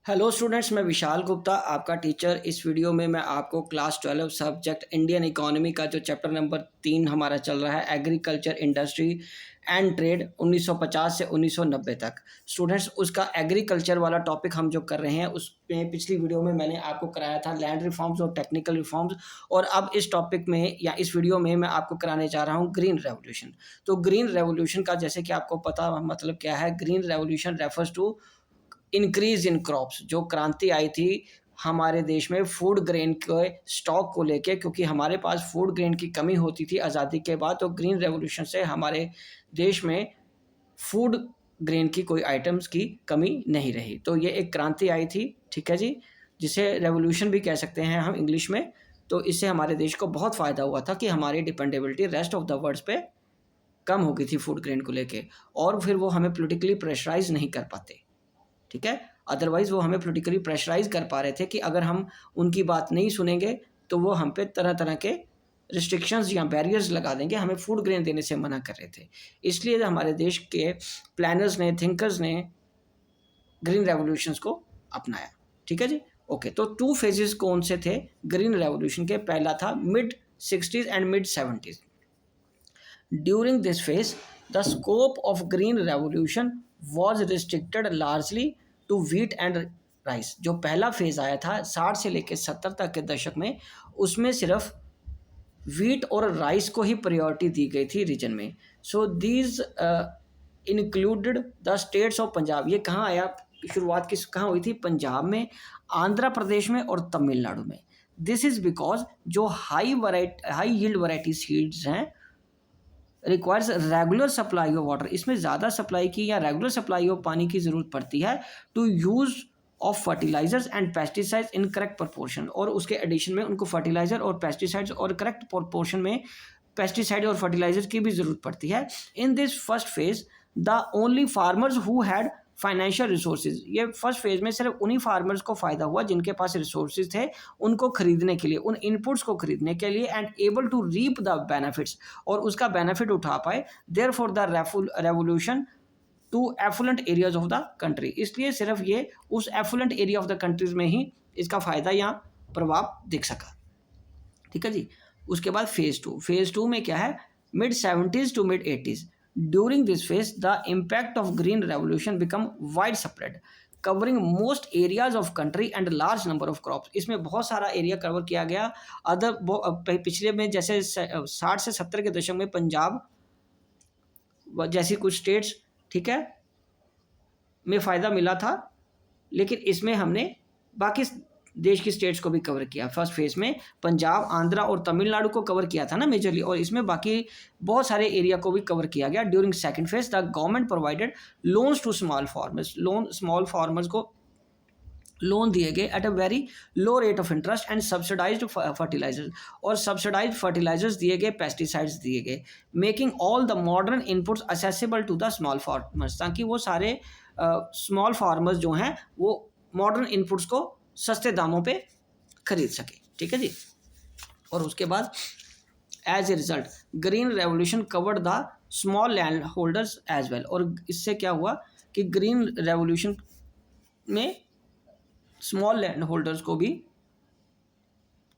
Hello students, मैं विशाल गुप्ता आपका teacher. इस वीडियो में मैं आपको क्लास 12 सब्जेक्ट इंडियन इकोनॉमी का जो चैप्टर नंबर 3 हमारा चल रहा है, एग्रीकल्चर इंडस्ट्री एंड ट्रेड 1950 से 1990 तक। स्टूडेंट्स, उसका एग्रीकल्चर वाला टॉपिक हम जो कर रहे हैं उसमें पिछली वीडियो में मैंने आपको कराया था लैंड रिफॉर्म्स और टेक्निकल रिफॉर्म्स, और अब इस टॉपिक में या इस वीडियो में मैं आपको कराने जा रहा हूँ ग्रीन रेवोल्यूशन। तो ग्रीन रेवोल्यूशन का जैसे कि आपको पता मतलब क्या है, green revolution refers to increase in crops. जो क्रांति आई थी हमारे देश में फूड ग्रेन के स्टॉक को लेके, क्योंकि हमारे पास फूड ग्रेन की कमी होती थी आज़ादी के बाद, तो ग्रीन रेवोल्यूशन से हमारे देश में फूड ग्रेन की कोई आइटम्स की कमी नहीं रही। तो ये एक क्रांति आई थी, ठीक है जी, जिसे रेवोल्यूशन भी कह सकते हैं हम इंग्लिश में। तो इससे हमारे देश को बहुत फ़ायदा हुआ था कि हमारी dependability rest of the world पे कम हो गई थी फूड ग्रेन को लेके, और फिर वो हमें पोलिटिकली प्रेशराइज नहीं कर पाते, ठीक है। अदरवाइज़ वो हमें पोलिटिकली प्रेशराइज़ कर पा रहे थे कि अगर हम उनकी बात नहीं सुनेंगे तो वो हम पे तरह तरह के रिस्ट्रिक्शंस या बैरियर्स लगा देंगे, हमें फूड ग्रेन देने से मना कर रहे थे। इसलिए हमारे देश के प्लानर्स ने, थिंकर्स ने ग्रीन रेवोल्यूशंस को अपनाया, ठीक है जी। ओके, तो 2 फेजेस कौन से थे ग्रीन रेवोल्यूशन के? पहला था mid 60s and mid 70s। During this phase the scope of green revolution was restricted largely to wheat and rice. जो पहला फेज आया था 60 से लेकर 70 तक के दशक में, उसमें सिर्फ व्हीट और राइस को ही प्रायोरिटी दी गई थी रीजन में। So these included the states of Punjab. ये कहाँ आया, शुरुआत कहाँ हुई थी? पंजाब में, आंध्र प्रदेश में और तमिलनाडु में। दिस इज़ बिकॉज जो हाई यील्ड वैरायटी सीड्स हैं requires regular supply of water. इसमें ज़्यादा सप्लाई की या रेगुलर सप्लाई ऑफ पानी की ज़रूरत पड़ती है to use of fertilizers and pesticides in correct proportion. और उसके एडिशन में उनको फर्टिलाइजर और पेस्टिसाइड्स और करेक्ट प्रोपोर्शन में पेस्टिसाइड और फर्टिलाइजर की भी ज़रूरत पड़ती है। In this first phase the only farmers who had financial resources. ये फर्स्ट फेज में सिर्फ उन्हीं फार्मर्स को फ़ायदा हुआ जिनके पास रिसोर्सेज थे उनको खरीदने के लिए, उन इनपुट्स को खरीदने के लिए, and able to reap the benefits, और उसका बेनिफिट उठा पाए। Therefore the revolution to affluent areas of the country. इसलिए सिर्फ ये उस affluent area of the countries में ही इसका फ़ायदा या प्रभाव दिख सका, ठीक है जी। उसके बाद फेज़ टू में क्या है? Mid 70s to mid 80s। During this phase the impact of green revolution become wide spread covering most areas of country and large number of crops. इसमें बहुत सारा एरिया कवर किया गया। पिछले में जैसे 60 से 70 के दशक में पंजाब जैसी कुछ स्टेट्स, ठीक है, में फ़ायदा मिला था, लेकिन इसमें हमने बाकी देश की स्टेट्स को भी कवर किया। फर्स्ट फेज में पंजाब, आंध्रा और तमिलनाडु को कवर किया था ना मेजरली, और इसमें बाकी बहुत सारे एरिया को भी कवर किया गया। During second phase the government provided loans to small farmers. Small farmers को लोन दिए गए at a very low rate of interest and subsidized fertilizers, और सब्सिडाइज्ड फर्टिलाइजर्स दिए गए, पेस्टिसाइड्स दिए गए। Making all the modern inputs accessible to the small farmers, ताकि वो सारे स्मॉल फार्मर्स जो हैं वो मॉडर्न इनपुट्स को सस्ते दामों पे खरीद सके, ठीक है जी। और उसके बाद as a result green revolution covered the small land holders as well. और इससे क्या हुआ कि ग्रीन रेवोल्यूशन में स्मॉल लैंड होल्डर्स को भी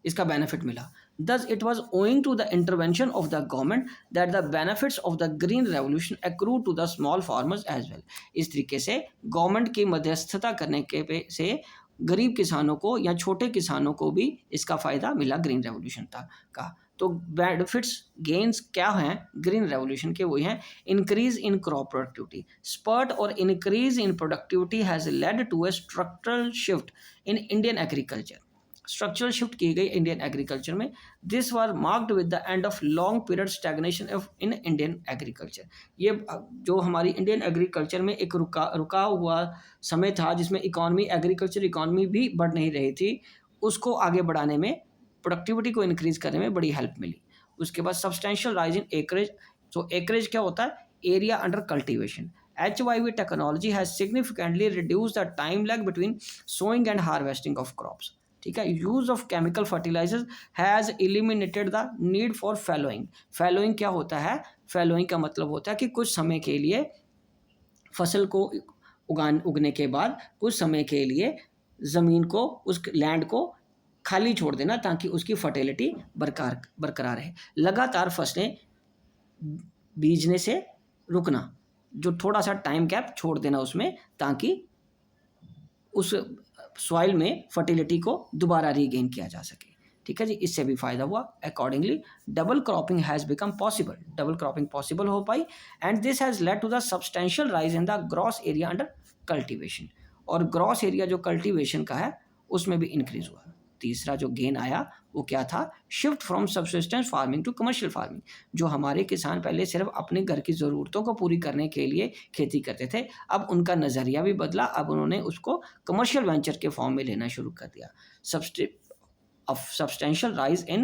इसका बेनिफिट मिला। Thus, it was owing to the intervention of the government that the benefits of the green revolution accrue to the small farmers as well. इस तरीके से गवर्नमेंट की मध्यस्थता करने के से गरीब किसानों को या छोटे किसानों को भी इसका फ़ायदा मिला ग्रीन रेवोल्यूशन का। तो बेनिफिट्स गेन्स क्या हैं ग्रीन रेवोल्यूशन के? वही हैं increase in crop productivity. Spurt और increase in productivity has led to a structural shift in Indian agriculture. Structural shift की गई इंडियन एग्रीकल्चर में। This was marked with the end of long period stagnation of in Indian agriculture. ये जो हमारी Indian agriculture में एक रुका हुआ समय था जिसमें एग्रीकल्चर इकॉनमी भी बढ़ नहीं रही थी, उसको आगे बढ़ाने में, प्रोडक्टिविटी को इंक्रीज करने में बड़ी हेल्प मिली। उसके बाद सब्सटेंशियल राइज इन एकरेज। तो एकरेज क्या होता है? Area under cultivation. HYV technology has significantly reduced the time lag between sowing and harvesting of crops, ठीक है। Use of chemical fertilisers has eliminated the need for fallowing. Fallowing क्या होता है? फैलोइंग का मतलब होता है कि कुछ समय के लिए फसल को उगने के बाद कुछ समय के लिए ज़मीन को, उस लैंड को खाली छोड़ देना ताकि उसकी फर्टिलिटी बरकरार रहे। लगातार फसलें बीजने से रुकना, जो थोड़ा सा टाइम गैप छोड़ देना उसमें, ताकि उस सॉइल में फर्टिलिटी को दोबारा रीगेन किया जा सके। ठीक है जी, इससे भी फायदा हुआ। Accordingly double cropping has become possible, double cropping possible हो पाई, and this has led to the substantial rise in the gross area under cultivation, और ग्रॉस एरिया जो कल्टीवेशन का है उसमें भी इंक्रीज हुआ। तीसरा जो गेन आया वो क्या था? Shift from subsistence farming to commercial farming. जो हमारे किसान पहले सिर्फ अपने घर की ज़रूरतों को पूरी करने के लिए खेती करते थे, अब उनका नज़रिया भी बदला, अब उन्होंने उसको कमर्शियल वेंचर के फॉर्म में लेना शुरू कर दिया। Substantial rise in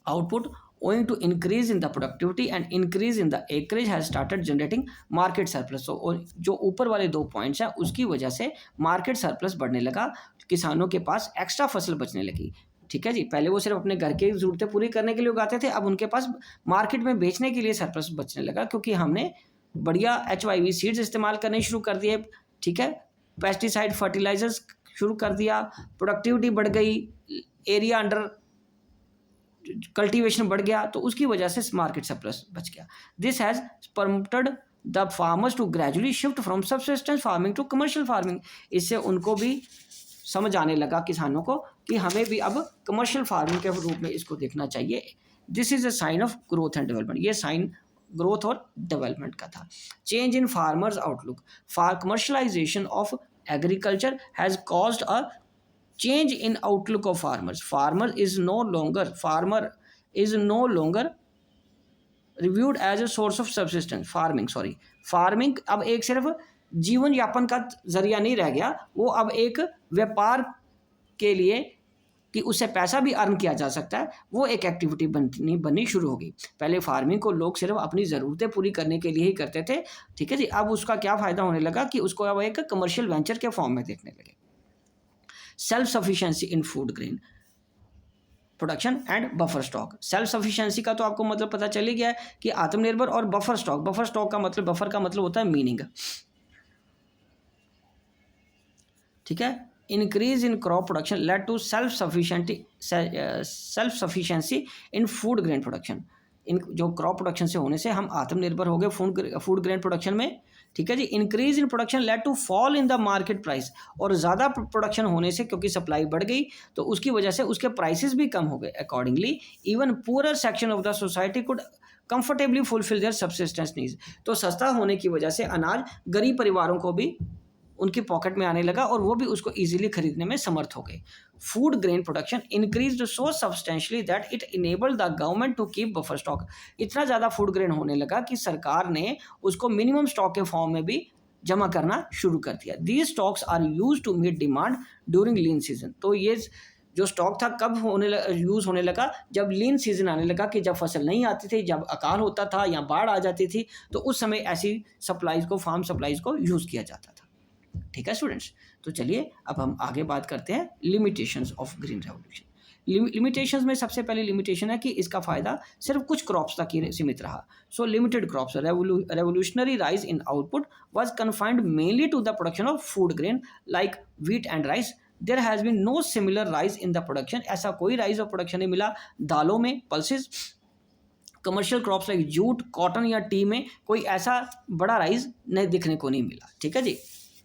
output owing to increase in the productivity and increase in the acreage has started generating market surplus। so जो ऊपर वाले 2 पॉइंट्स हैं उसकी वजह से मार्केट सरप्लस बढ़ने लगा, किसानों के पास एक्स्ट्रा फसल बचने लगी। ठीक है जी, पहले वो सिर्फ अपने घर की ज़रूरतें पूरी करने के लिए उगाते थे, अब उनके पास मार्केट में बेचने के लिए सरप्लस बचने लगा, क्योंकि हमने बढ़िया HYV सीड्स इस्तेमाल करने शुरू कर दिए। ठीक है, पेस्टिसाइड फर्टिलाइजर्स शुरू कर दिया, प्रोडक्टिविटी बढ़ गई, एरिया अंडर कल्टीवेशन बढ़ गया, तो उसकी वजह से मार्केट सरप्लस बच गया। This has permitted the farmers to gradually shift from subsistence farming to commercial farming. इससे उनको भी समझ आने लगा किसानों को कि हमें भी अब कमर्शियल फार्मिंग के रूप में इसको देखना चाहिए। This is a sign of growth and development. ये साइन ग्रोथ और डेवलपमेंट का था। Change in farmers outlook for commercialization of agriculture has caused a change in outlook of farmers. Farmer is no longer reviewed as a source of subsistence. Farming अब एक सिर्फ जीवन यापन का जरिया नहीं रह गया, वो अब एक व्यापार के लिए कि उससे पैसा भी अर्न किया जा सकता है, वो एक एक्टिविटी बननी शुरू हो गई। पहले फार्मिंग को लोग सिर्फ अपनी ज़रूरतें पूरी करने के लिए ही करते थे। ठीक है जी, अब उसका क्या फ़ायदा होने लगा कि उसको अब एक कमर्शियल वेंचर के फॉर्म में देखने लगे। Self sufficiency in food grain production and buffer stock. Self sufficiency का तो आपको मतलब पता चल ही गया है कि आत्मनिर्भर, और बफर स्टॉक का मतलब, बफर का मतलब होता है मीनिंग। ठीक है, increase in crop production led to self sufficiency in food grain production. इन जो क्रॉप प्रोडक्शन से होने से हम आत्मनिर्भर हो गए फूड ग्रेन प्रोडक्शन में। ठीक है जी, increase in production led to fall in the market price, और ज़्यादा प्रोडक्शन होने से क्योंकि सप्लाई बढ़ गई तो उसकी वजह से उसके प्राइसेस भी कम हो गए। Accordingly even poorer section of the society could comfortably fulfil there subsistence needs. तो सस्ता होने की वजह से अनाज गरीब परिवारों को भी उनकी पॉकेट में आने लगा और वो भी उसको इजीली खरीदने में समर्थ हो गए। Food grain production increased so substantially that it enabled the government to keep buffer stock. इतना ज़्यादा फूड ग्रेन होने लगा कि सरकार ने उसको मिनिमम स्टॉक के फॉर्म में भी जमा करना शुरू कर दिया। These stocks are use to meet demand during lean season. तो ये जो स्टॉक था कब यूज़ होने लगा? जब लीन सीजन आने लगा, कि जब फसल नहीं आती थी, जब अकाल होता था या बाढ़ आ जाती थी, तो उस समय ऐसी सप्लाईज को, फार्म सप्लाईज को यूज़ किया जाता था। ठीक है स्टूडेंट्स, तो चलिए अब हम आगे बात करते हैं limitations of green revolution. Limitations में सबसे पहली लिमिटेशन है कि इसका फ़ायदा सिर्फ कुछ क्रॉप्स तक ही सीमित रहा। So limited crops. Revolutionary rise in output was confined mainly to the production of food grain like wheat and rice. There has been no similar rise in the production. ऐसा कोई राइज ऑफ प्रोडक्शन नहीं मिला दालों में, pulses. Commercial crops like jute, cotton या tea में कोई ऐसा बड़ा राइज नहीं दिखने को नहीं मिला। ठीक है जी,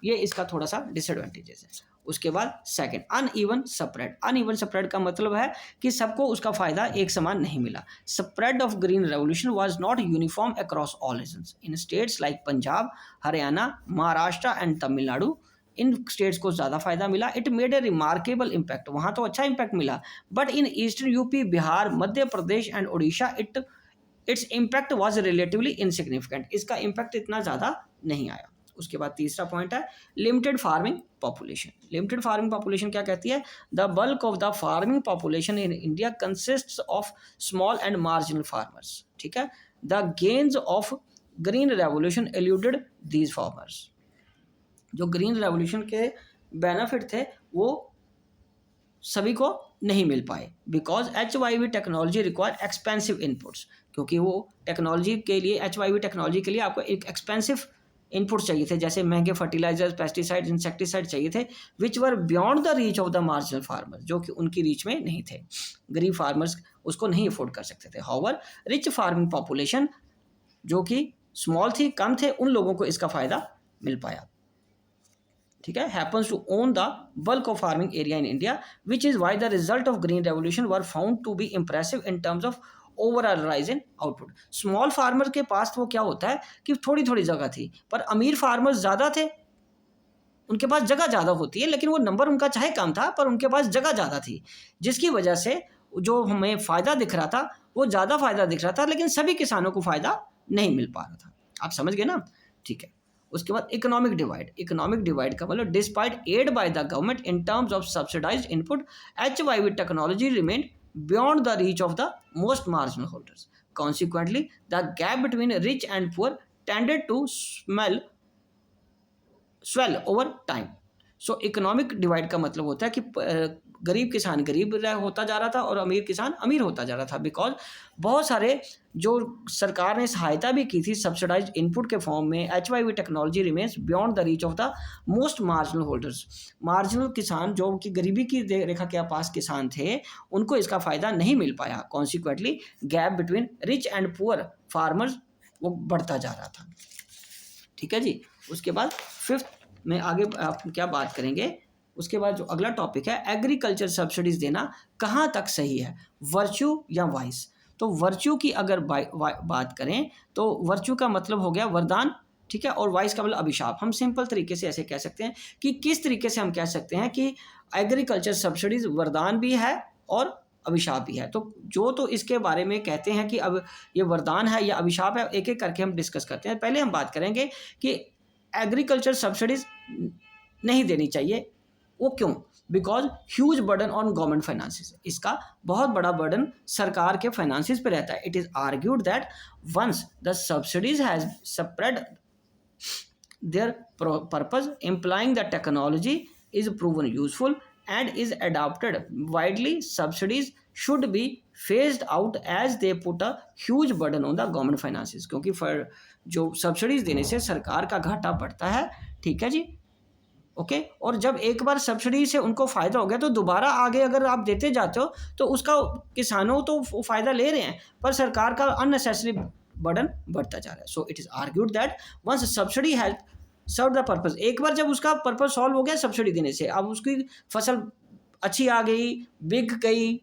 ये इसका थोड़ा सा डिसएडवांटेजेस है। उसके बाद second, uneven spread. Uneven spread का मतलब है कि सबको उसका फ़ायदा एक समान नहीं मिला। Spread of green revolution was not uniform across all regions. In states like Punjab, Haryana, Maharashtra and Tamil Nadu, इन स्टेट्स को ज़्यादा फायदा मिला। It made a remarkable impact, वहाँ तो अच्छा इम्पैक्ट मिला। But in eastern UP, Bihar, Madhya Pradesh and Orissa its impact was relatively insignificant. इसका इम्पैक्ट इतना ज़्यादा नहीं आया। उसके बाद तीसरा पॉइंट है limited farming population. Limited farming population क्या कहती है? The bulk of the farming population in India consists of small and marginal farmers. ठीक है, the gains of green revolution alluded these farmers. जो ग्रीन रेवोल्यूशन के benefit थे वो सभी को नहीं मिल पाए, because HYV technology require expensive inputs. क्योंकि वो टेक्नोलॉजी के लिए, HYV टेक्नोलॉजी के लिए आपको एक एक्सपेंसिव इनपुट्स चाहिए थे, जैसे महंगे फर्टिलाइजर्स, पेस्टिसाइड, इंसेक्टिसाइड चाहिए थे, which were beyond the reach of the marginal farmer, जो कि उनकी रीच में नहीं थे, गरीब फार्मर्स उसको नहीं अफोर्ड कर सकते थे। हाउएवर रिच फार्मिंग पॉपुलेशन जो कि स्मॉल थी, कम थे, उन लोगों को इसका फ़ायदा मिल पाया। ठीक है, happens to own the bulk of farming area in India, which is why the result of green revolution were found to be impressive in terms of overall rise in output. Small farmer के पास वो क्या होता है कि थोड़ी थोड़ी जगह थी, पर अमीर फार्मर्स ज़्यादा थे, उनके पास जगह ज़्यादा होती है, लेकिन वो नंबर उनका चाहे कम था पर उनके पास जगह ज़्यादा थी, जिसकी वजह से जो हमें फ़ायदा दिख रहा था वो ज़्यादा फ़ायदा दिख रहा था, लेकिन सभी किसानों को फ़ायदा नहीं मिल पा रहा था। आप समझ गए ना? ठीक है। उसके बाद इकोनॉमिक डिवाइड। इकोनॉमिक डिवाइड का मतलब despite aid by the government in terms of subsidized input, HYV technology remain beyond the reach of the most marginal holders. Consequently, the gap between rich and poor tended to swell over time. So economic divide का मतलब होता है कि गरीब किसान गरीब होता जा रहा था और अमीर किसान अमीर होता जा रहा था, बिकॉज बहुत सारे जो सरकार ने सहायता भी की थी सब्सिडाइज्ड इनपुट के फॉर्म में, HYV technology remains beyond the reach of the most marginal holders. Marginal किसान जो कि गरीबी की रेखा के पास किसान थे, उनको इसका फ़ायदा नहीं मिल पाया। Consequently gap between rich and poor farmers वो बढ़ता जा रहा था। ठीक है जी। उसके बाद फिफ्थ में आगे आप क्या बात करेंगे, उसके बाद जो अगला टॉपिक है एग्रीकल्चर सब्सिडीज़ देना कहाँ तक सही है, वर्च्यू या वाइस। तो वर्च्यू की अगर बात करें तो वर्च्यू का मतलब हो गया वरदान, ठीक है, और वाइस का मतलब अभिशाप। हम सिंपल तरीके से ऐसे कह सकते हैं कि किस तरीके से हम कह सकते हैं कि एग्रीकल्चर सब्सिडीज़ वरदान भी है और अभिशाप भी है। तो जो तो इसके बारे में कहते हैं कि अब ये वरदान है या अभिशाप है, एक एक करके हम डिस्कस करते हैं। पहले हम बात करेंगे कि एग्रीकल्चर सब्सिडीज़ नहीं देनी चाहिए, वो क्यों? Because huge burden on government finances, इसका बहुत बड़ा बर्डन सरकार के फाइनेंसिस पे रहता है। It is argued that once the subsidies has spread their purpose, implying the technology is proven useful and is adopted widely, subsidies should be phased out as they put a huge burden on the government finances। क्योंकि जो subsidies देने से सरकार का घाटा बढ़ता है। ठीक है जी, ओके। और जब एक बार सब्सिडी से उनको फ़ायदा हो गया तो दोबारा आगे अगर आप देते जाते हो तो उसका किसानों तो फ़ायदा ले रहे हैं, पर सरकार का अननेसेसरी बर्डन बढ़ता जा रहा है। So it is argued that once subsidy has serve the purpose, एक बार जब उसका पर्पस सॉल्व हो गया सब्सिडी देने से, अब उसकी फसल अच्छी आ गई, बिक गई,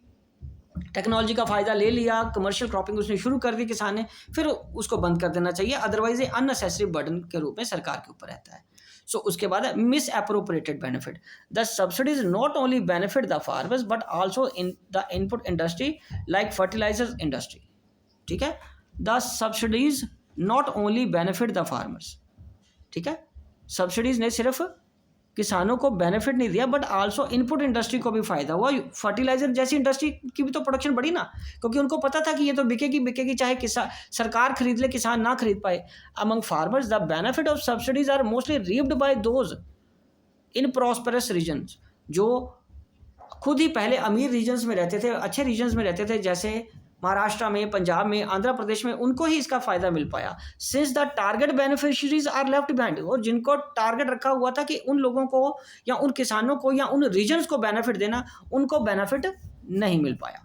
टेक्नोलॉजी का फ़ायदा ले लिया, कमर्शियल क्रॉपिंग उसने शुरू कर दी किसान ने, फिर उसको बंद कर देना चाहिए, अदरवाइज ये अननेसेसरी बर्डन के रूप में सरकार के ऊपर रहता है। सो उसके बाद है misappropriated benefit. The subsidies not only benefit the farmers but also in the input industry like fertilizer industry. ठीक है, the subsidies not only benefit the farmers, ठीक है, सब्सिडीज़ ने सिर्फ किसानों को बेनिफिट नहीं दिया बट आल्सो इनपुट इंडस्ट्री को भी फ़ायदा हुआ। फर्टिलाइजर जैसी इंडस्ट्री की भी तो प्रोडक्शन बढ़ी ना, क्योंकि उनको पता था कि ये तो बिकेगी चाहे किसान सरकार खरीद ले, किसान ना खरीद पाए। Among farmers the benefit of subsidies are mostly reaped by those in prosperous regions, जो खुद ही पहले अमीर रीजन्स में रहते थे, अच्छे रीजन्स में रहते थे, जैसे महाराष्ट्र में, पंजाब में, आंध्र प्रदेश में, उनको ही इसका फ़ायदा मिल पाया। Since the target beneficiaries are left behind, और जिनको टारगेट रखा हुआ था कि उन लोगों को या उन किसानों को या उन रीजन्स को बेनिफिट देना, उनको बेनिफिट नहीं मिल पाया।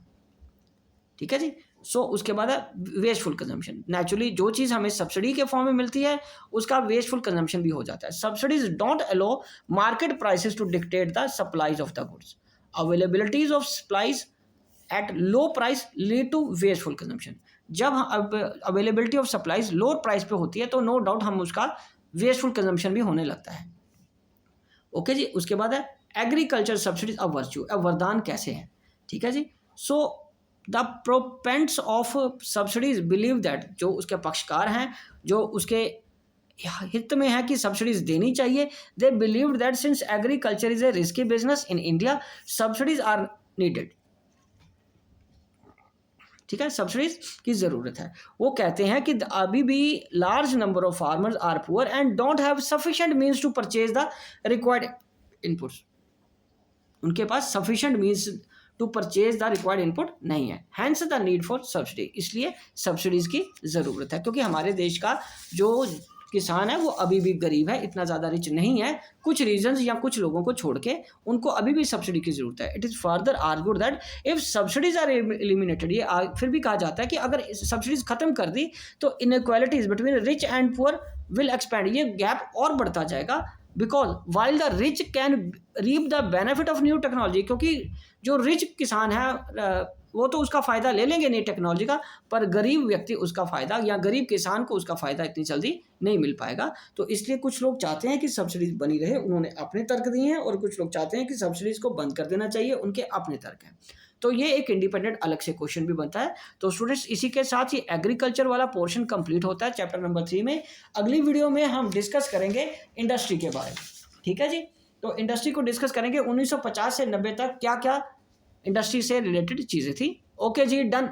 ठीक है जी। सो उसके बाद है वेस्टफुल कंजम्पशन। नेचुरली जो चीज़ हमें सब्सिडी के फॉर्म में मिलती है उसका वेस्टफुल कंजम्पशन भी हो जाता है। Subsidies don't allow market prices to dictate the supplies of the goods. Availabilities of supplies at low price lead to wasteful consumption. जब availability of supplies low price पे होती है तो नो डाउट हम उसका वेस्टफुल कंजम्पशन भी होने लगता है। ओके जी। उसके बाद है एग्रीकल्चर सब्सिडीज अ वर्च्यू, अब वरदान कैसे है। ठीक है जी। So the proponents of subsidies believe that, जो उसके पक्षकार हैं, जो उसके हित में है कि सब्सिडीज देनी चाहिए, they believe that since agriculture is a risky business in India, subsidies are needed. ठीक है, सब्सिडीज की ज़रूरत है। वो कहते हैं कि अभी भी large number of farmers are poor and don't have sufficient means to purchase the required inputs. उनके पास sufficient means to purchase the required input नहीं है, hence the need for subsidy. इसलिए सब्सिडीज़ की ज़रूरत है, क्योंकि हमारे देश का जो किसान है वो अभी भी गरीब है, इतना ज़्यादा रिच नहीं है, कुछ रीजंस या कुछ लोगों को छोड़ के उनको अभी भी सब्सिडी की ज़रूरत है। It is further argued that if subsidies are eliminated, ये फिर भी कहा जाता है कि अगर सब्सिडीज खत्म कर दी तो inequalities between rich and poor will expand, ये गैप और बढ़ता जाएगा। Because while the rich can reap the benefit of new technology, क्योंकि जो रिच किसान है वो तो उसका फ़ायदा ले लेंगे नई टेक्नोलॉजी का, पर गरीब व्यक्ति उसका फ़ायदा या गरीब किसान को उसका फ़ायदा इतनी जल्दी नहीं मिल पाएगा। तो इसलिए कुछ लोग चाहते हैं कि सब्सिडीज बनी रहे, उन्होंने अपने तर्क दिए हैं, और कुछ लोग चाहते हैं कि सब्सिडीज को बंद कर देना चाहिए, उनके अपने तर्क हैं। तो ये एक इंडिपेंडेंट अलग से क्वेश्चन भी बनता है। तो स्टूडेंट्स इसी के साथ ही एग्रीकल्चर वाला पोर्शन कंप्लीट होता है चैप्टर नंबर 3 में। अगली वीडियो में हम डिस्कस करेंगे इंडस्ट्री के बारे में, ठीक है जी। तो इंडस्ट्री को डिस्कस करेंगे 1950 से 90 तक क्या क्या इंडस्ट्री से रिलेटेड चीज़ें थी। ओके जी, डन।